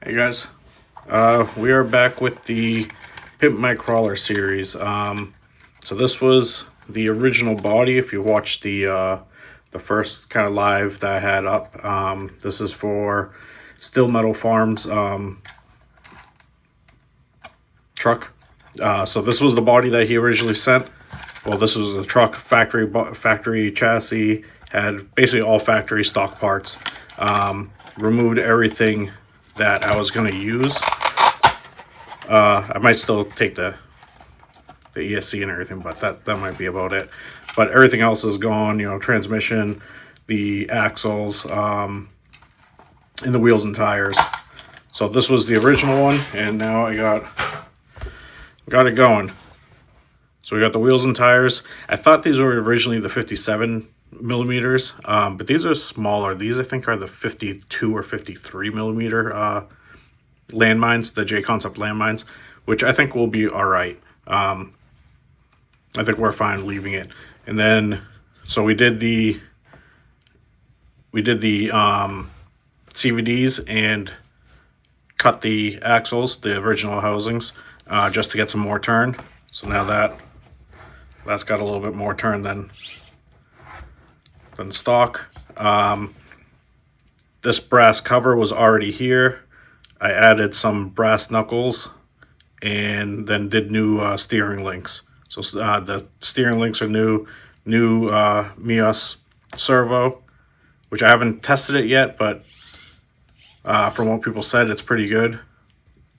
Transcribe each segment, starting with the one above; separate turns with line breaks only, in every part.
Hey guys, we are back with the Pimp My Crawler series. So this was the original body. If you watched the first kind of live that I had up, this is for Still Metal Farms truck. So this was the body that he originally sent. Well, this was the truck, factory chassis, had basically all factory stock parts. Removed everything that I was going to use. I might still take the ESC and everything, but that might be about it. But everything else is gone, you know, transmission, the axles, and the wheels and tires. So this was the original one, and now I got it going. So we got the wheels and tires. I thought these were originally the 57 millimeters, but these are smaller. These I think are the 52 or 53 millimeter landmines, the J Concept landmines, which I think will be all right. I think we're fine leaving it. And then, so we did the CVDs and cut the axles, the original housings, just to get some more turn. So now that's got a little bit more turn than stock. This brass cover was already here. I added some brass knuckles and then did new steering links. So the steering links are new Meus servo, which I haven't tested it yet, but from what people said, it's pretty good.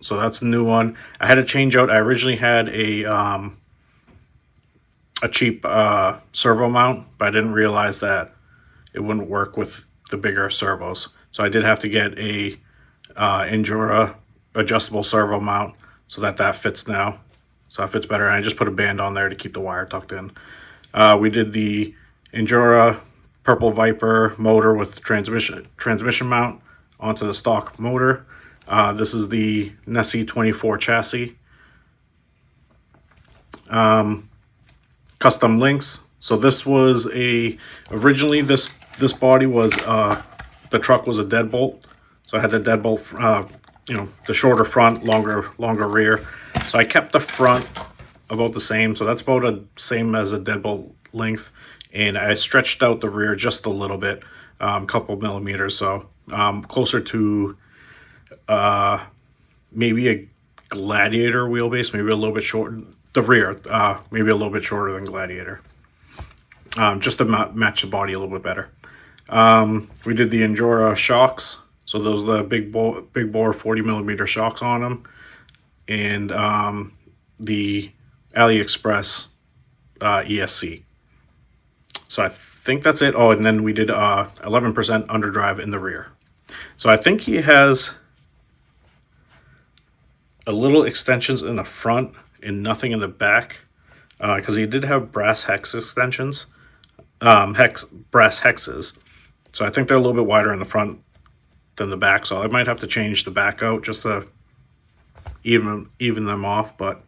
So that's a new one. I had to change out. I originally had a cheap servo mount, but I didn't realize that it wouldn't work with the bigger servos. So I did have to get a Injora adjustable servo mount so that fits now. So that fits better. And I just put a band on there to keep the wire tucked in. We did the Injora Purple Viper motor with transmission mount onto the stock motor. This is the Nessie 24 chassis. Custom links. So this was originally this body was the truck was a deadbolt. So I had the deadbolt, the shorter front, longer rear. So I kept the front about the same. So that's about the same as a deadbolt length. And I stretched out the rear just a little bit, a couple millimeters. So closer to maybe a Gladiator wheelbase, maybe a little bit short. The rear, maybe a little bit shorter than Gladiator. Just to match the body a little bit better. We did the Injora shocks. So those are the big bore 40 millimeter shocks on them. And the AliExpress ESC. So I think that's it. Oh, and then we did 11% underdrive in the rear. So I think he has a little extensions in the front and nothing in the back, because he did have brass hex extensions, brass hexes. So I think they're a little bit wider in the front than the back. So I might have to change the back out just to even them off. But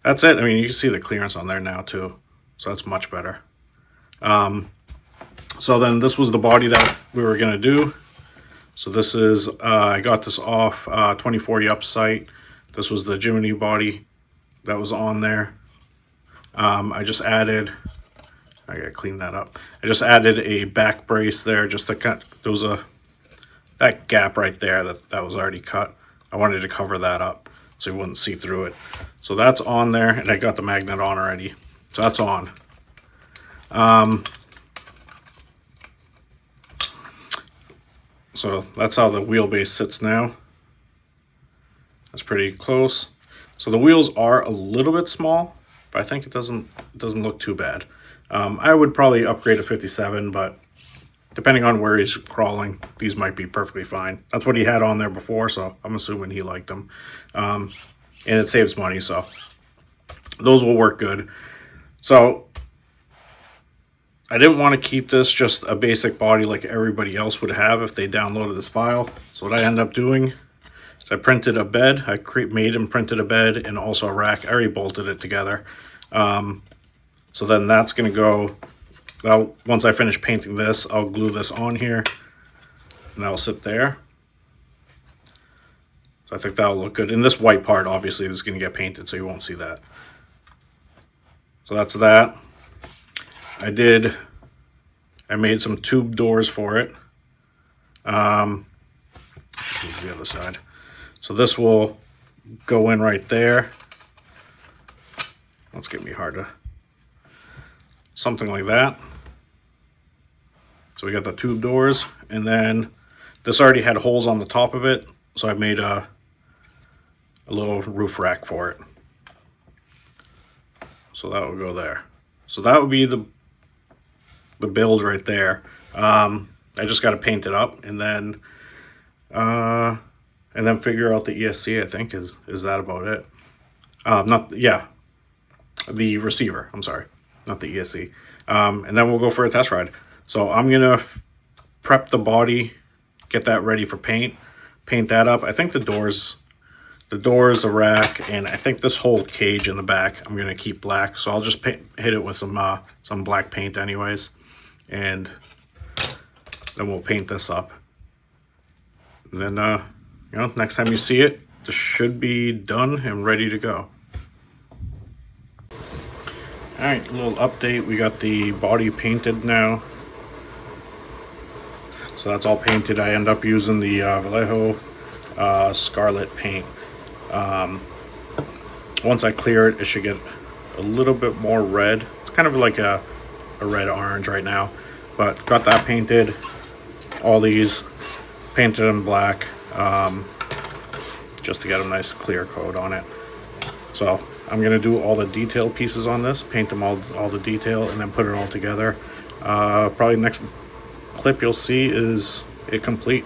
that's it. I mean, you can see the clearance on there now too. So that's much better. So then this was the body that we were going to do. So this is, I got this off 24 Yup site. This was the Jiminy body that was on there. I just added, I gotta clean that up. I just added a back brace there just to cut, there was that gap right there that was already cut. I wanted to cover that up so you wouldn't see through it. So that's on there, and I got the magnet on already. So that's on. So that's how the wheelbase sits now. That's pretty close. So the wheels are a little bit small, but I think it doesn't look too bad. I would probably upgrade a 57, but depending on where he's crawling, these might be perfectly fine. That's what he had on there before, so I'm assuming he liked them. And it saves money, so those will work good. So I didn't want to keep this just a basic body like everybody else would have if they downloaded this file. So what I ended up doing is I printed a bed. I made and printed a bed and also a rack. I already bolted it together. So then that's going to go, well, once I finish painting this, I'll glue this on here and that'll sit there. So I think that'll look good. And this white part obviously is going to get painted, so you won't see that. So that's that. I made some tube doors for it. This is the other side. So this will go in right there. That's gonna be hard to, something like that. So we got the tube doors, and then this already had holes on the top of it, so I made a little roof rack for it. So that will go there. So that would be the build right there. I just got to paint it up and then figure out the ESC. I think is that about it. The receiver. I'm sorry, not the ESC. And then we'll go for a test ride. So I'm gonna prep the body, get that ready for paint that up. I think the doors, the rack, and I think this whole cage in the back I'm gonna keep black. So I'll just hit it with some black paint anyways, and then we'll paint this up. And then next time you see it, this should be done and ready to go. All right, a little update. We got the body painted now. So that's all painted. I end up using the Vallejo Scarlet paint. Once I clear it, it should get a little bit more red. It's kind of like a red-orange right now. But got that painted. All these painted in black, just to get a nice clear coat on it. So I'm gonna do all the detail pieces on this, paint them all the detail, and then put it all together. Probably next clip you'll see is it complete.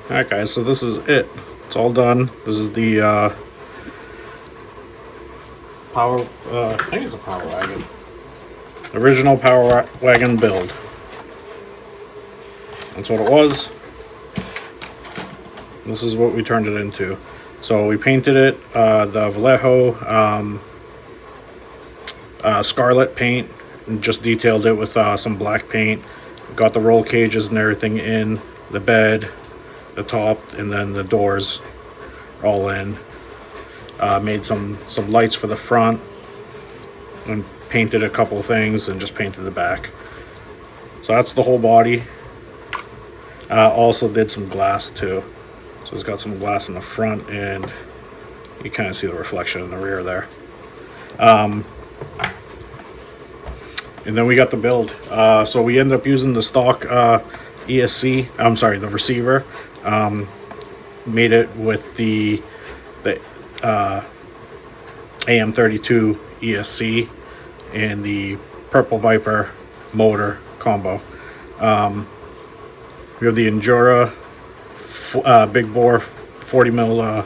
Alright guys, so this is it. It's all done. This is the power, I think it's a Power Wagon. Original Power Wagon build. That's what it was. This is what we turned it into. So we painted it, the Vallejo Scarlet paint, and just detailed it with some black paint. Got the roll cages and everything in, the bed, the top, and then the doors all in. Made some lights for the front, and painted a couple of things, and just painted the back. So that's the whole body. Also did some glass too. So it's got some glass in the front, and you kind of see the reflection in the rear there. And then we got the build. So we ended up using the stock ESC. I'm sorry, the receiver. Made it with the AM32 ESC and the Purple Viper motor combo. We have the Injora big bore 40 mil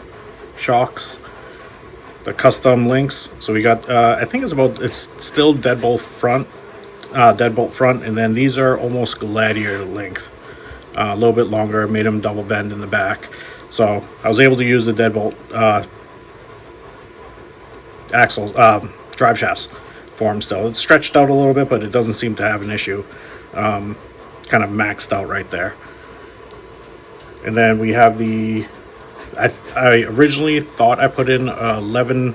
shocks, the custom links. So we got I think it's still deadbolt front, and then these are almost gladiator length, a little bit longer. Made them double bend in the back, so I was able to use the deadbolt axles, drive shafts for them. Still, it's stretched out a little bit, but it doesn't seem to have an issue. Kind of maxed out right there. And then we have the, I originally thought I put in 11%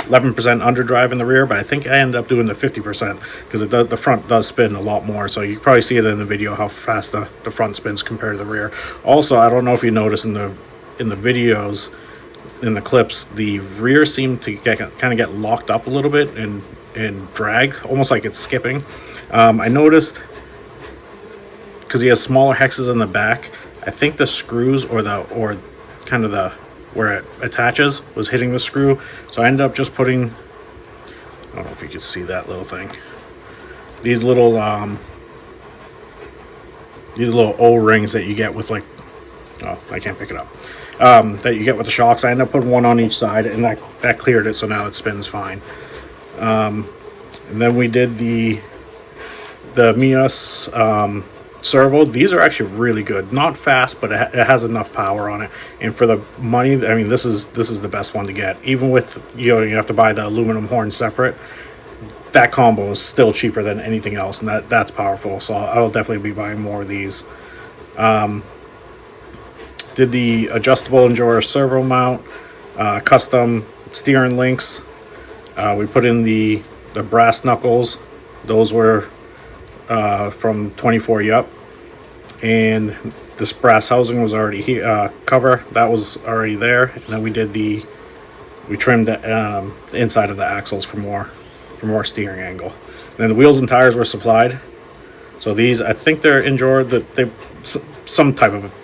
underdrive in the rear, but I think I ended up doing the 50% because the front does spin a lot more. So you can probably see it in the video how fast the front spins compared to the rear. Also, I don't know if you noticed in the videos, in the clips, the rear seemed to kind of get locked up a little bit and drag, almost like it's skipping. I noticed, because he has smaller hexes in the back, I think the screws or kind of the where it attaches was hitting the screw. So I ended up just putting, I don't know if you can see that little thing, these little O-rings that you get with, like, oh, I can't pick it up, that you get with the shocks. I ended up putting one on each side, and that cleared it, so now it spins fine. And then we did the Meus servo. These are actually really good. Not fast, but it has enough power on it. And for the money, I mean, this is the best one to get. Even with, you have to buy the aluminum horn separate. That combo is still cheaper than anything else, and that's powerful. So I'll definitely be buying more of these. Did the adjustable Injora servo mount, custom steering links. We put in the brass knuckles. Those were from 24 Yup, and this brass housing was already here. Cover that was already there, and then we trimmed the inside of the axles for more steering angle. And then the wheels and tires were supplied. So these, I think they're Injora, that they some type of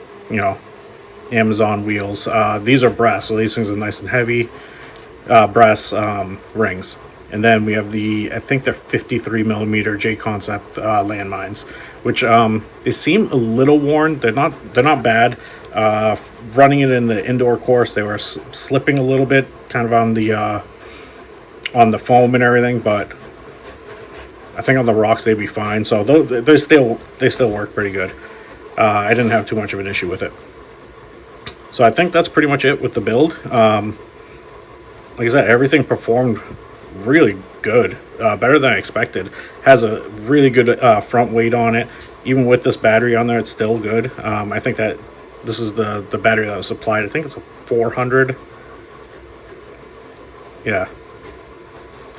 Amazon wheels. These are brass, so these things are nice and heavy. Brass rings. And then we have I think they're 53 millimeter J Concept landmines, which they seem a little worn. They're not bad. Running it in the indoor course, they were slipping a little bit, kind of on the foam and everything. But I think on the rocks they'd be fine. So they still work pretty good. I didn't have too much of an issue with it. So I think that's pretty much it with the build. Like I said, everything performed really good, better than I expected. Has a really good front weight on it. Even with this battery on there, it's still good. I think that this is the battery that was supplied. I think it's a 400. Yeah,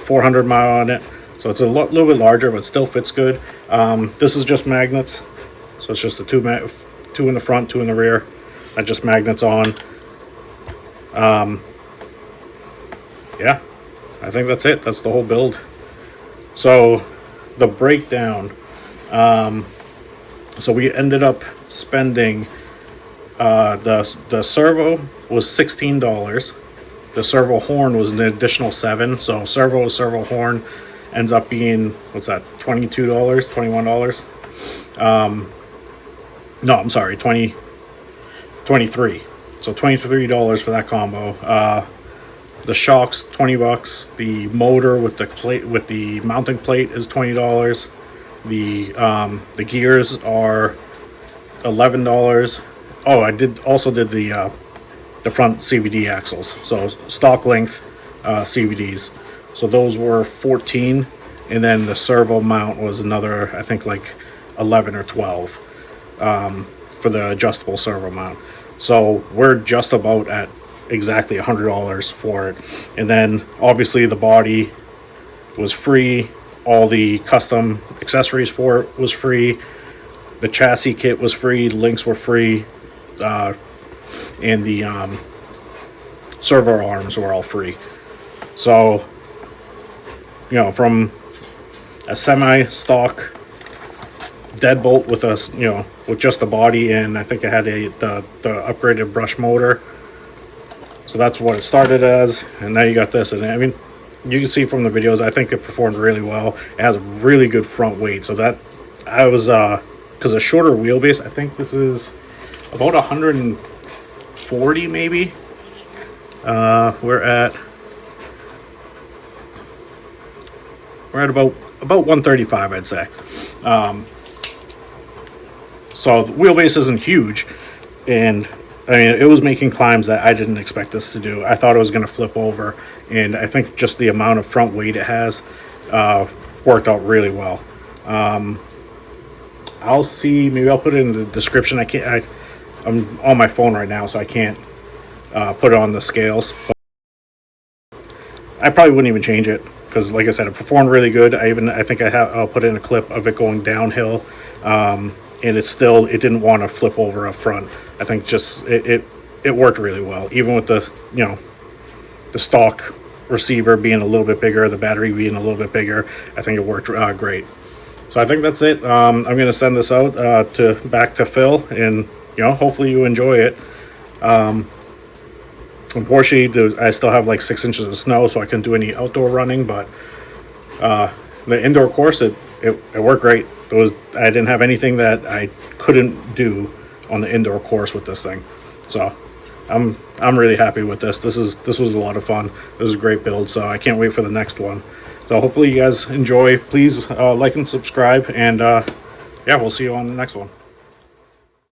400 mile on it. So it's a little bit larger, but still fits good. This is just magnets. So it's just the two in the front, two in the rear. That just magnets on. Yeah, I think that's it. That's the whole build. So the breakdown. So we ended up spending, the servo was $16. The servo horn was an additional $7. So servo horn ends up being, what's that, $22, $21. No, I'm sorry, 23. So $23 for that combo. The shocks, $20. The motor with the plate, with the mounting plate, is $20. The gears are $11. Oh, I also did the front CVD axles, so stock length CVDs. So those were 14, and then the servo mount was another, I think, like 11 or 12 for the adjustable servo mount. So we're just about at exactly $100 for it. And then obviously the body was free, all the custom accessories for it was free, the chassis kit was free, the links were free, and the servo arms were all free. So, you know, from a semi-stock deadbolt with a, you know, with just the body, and I think I had the upgraded brush motor. So that's what it started as, and now you got this. And I mean, you can see from the videos, I think it performed really well. It has a really good front weight, so that I was because a shorter wheelbase, I think this is about 140 maybe. We're at about 135, I'd say. So the wheelbase isn't huge, and I mean, it was making climbs that I didn't expect this to do. I thought it was going to flip over, and I think just the amount of front weight it has worked out really well. I'll see, maybe I'll put it in the description. I'm on my phone right now, so I can't put it on the scales. But I probably wouldn't even change it, because like I said, it performed really good. I think I'll put in a clip of it going downhill. And it didn't want to flip over up front. I think just it worked really well, even with the, you know, the stock receiver being a little bit bigger, the battery being a little bit bigger. I think it worked great. So I think that's it. I'm going to send this out back to Phil, and you know, hopefully you enjoy it. Unfortunately, I still have like 6 inches of snow, so I couldn't do any outdoor running. But the indoor course, it worked great. I didn't have anything that I couldn't do on the indoor course with this thing. So I'm really happy with this. This was a lot of fun. This is a great build, so I can't wait for the next one. So hopefully you guys enjoy. Please like and subscribe, and yeah, we'll see you on the next one.